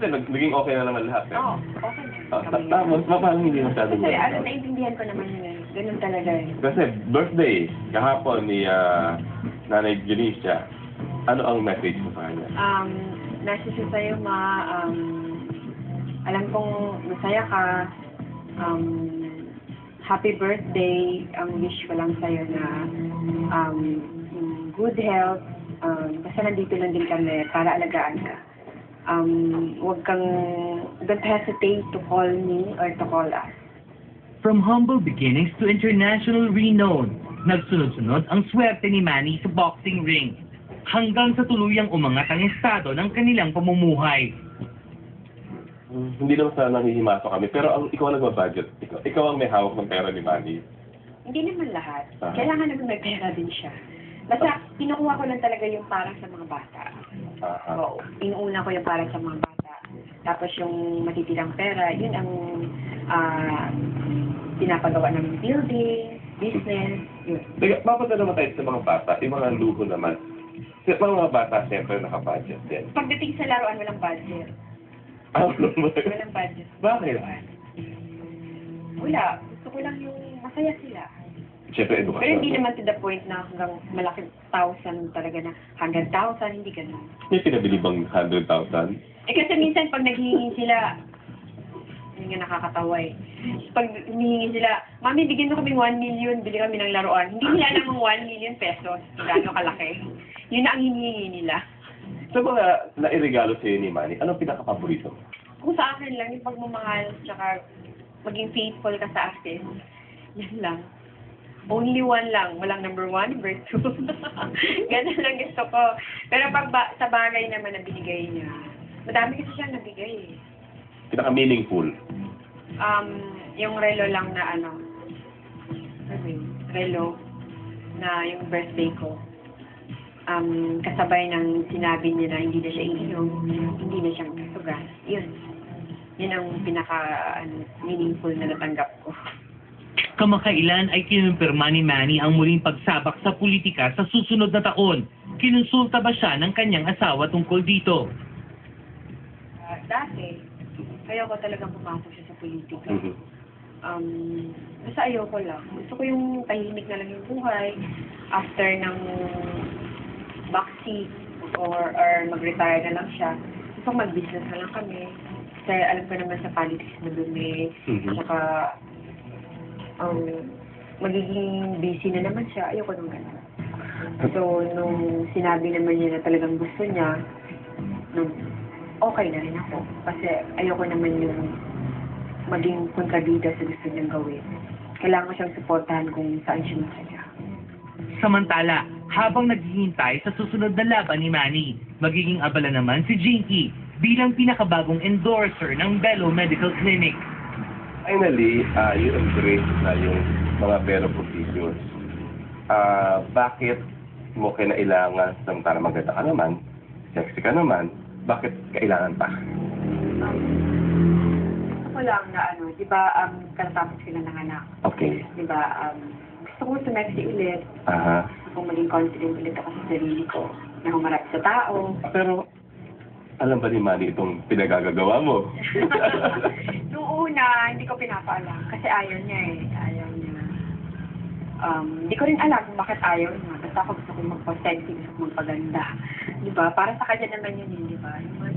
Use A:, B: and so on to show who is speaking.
A: Kasi naging okay na naman lahat eh.
B: Oo, okay na.
A: Tapos, parang hindi masyadong
B: Kasi
A: ganun.
B: naiintindihan ko naman yun eh. Ganun talaga eh.
A: Kasi birthday, kahapon ni Nanay Janicia, ano ang message mo sa kanya?
B: Message sa'yo, Ma, alam kong masaya ka, happy birthday, ang wish ko lang sa'yo na good health, kasi nandito lang din kami para alagaan ka. Don't hesitate to call me or to call us.
C: From humble beginnings to international renown, nagsunod-sunod ang swerte ni Manny sa boxing ring, hanggang sa tuluyang umangat ang estado ng kanilang pamumuhay.
A: Hindi naman sana nangihimaso kami, pero ikaw ang nagbabudget. Ikaw ang may hawak ng pera ni Manny.
B: Hindi naman lahat. Kailangan naman may pera din siya. Basta, kinukuha ko lang talaga yung para sa mga bata. Oo. Inuuna ko yung para sa mga bata. Tapos yung matitirang pera, yun ang pinapagawa ng building, business, yun.
A: Mapunta naman tayo sa mga bata, yung mga luho naman. Sa mga bata, siyempre nakabudget din.
B: Pagdating sa laruan, walang budget. Walang budget.
A: Bakit?
B: Wala. Gusto ko lang yung masaya sila.
A: Siyempre, edukasyon.
B: Pero hindi naman to the point na hanggang malaking thousand talaga na 100,000, hindi ganun.
A: May pinabili bang 100,000?
B: Eh kasi minsan pag naghihingi sila, hindi nga nakakatawa eh. Pag hinihingi sila, Mami, bigyan mo kaming 1 million, bili kami ng laruan. Hindi nila alam ang 1 million pesos, gaano kalaki. Yun na ang hinihingi nila.
A: Sa mga nairegalo sa'yo ni Manny, anong pinaka-paborito?
B: Kung sa akin lang, yung pagmamahal, tsaka maging faithful ka sa akin. Yan lang. Only one lang. Walang number 1, number 2. Ganun lang gusto ko. Pero pag sa bagay naman na binigay niya, madami kasi siyang nabigay eh.
A: Pinaka-meaningful?
B: Yung relo lang na relo na yung birthday ko. Kasabay ng sinabi niya na hindi na siya iinom, hindi na siyang kasugan. Yun. Yun ang pinaka-meaningful na natanggap ko.
C: Kamakailan ay kinumpirma ni Manny ang muling pagsabak sa politika sa susunod na taon. Kinonsulta ba siya ng kanyang asawa tungkol dito?
B: Dati, ayoko talagang pumasok siya sa politika. Basta ayoko lang. Gusto ko yung tahimik na lang yung buhay after ng backseat or mag-retire na lang siya. Gusto ko mag-business na lang kami. Kasi alam ko naman sa politics na dumi. Saka magiging busy na naman siya. Ayoko nung gano'n. So, nung sinabi naman niya na talagang gusto niya, okay na rin ako. Kasi ayoko naman yung maging kontrabida sa gusto niyang gawin. Kailangan ko siyang supportahan kung saan siya masaya.
C: Samantala, habang naghihintay sa susunod na laban ni Manny, magiging abala naman si Jinky bilang pinakabagong endorser ng Bello Medical Clinic.
A: Finally, you embrace na yung mga Bello procedures. Bakit mo kinailangan, samantala maganda ka naman, sexy ka naman, bakit kailangan pa?
B: Gusto ko lang na di ba, katatapos sila ng anak.
A: Okay.
B: Di ba, gusto ko sumexy ulit. Gusto ko maging confident ulit ako sa sarili ko. Na humarap sa tao.
A: Pero, alam ba ni Manny itong pinagagagawa mo?
B: Noong una, hindi ko pinapaalam. Kasi ayaw niya eh. Ayaw niya. Hindi ko rin alam kung bakit ayaw niya. Basta ako gusto kong magpa-sexy, gusto kong magpaganda. Di ba? Para sa kanya naman yun, di ba? Yung mga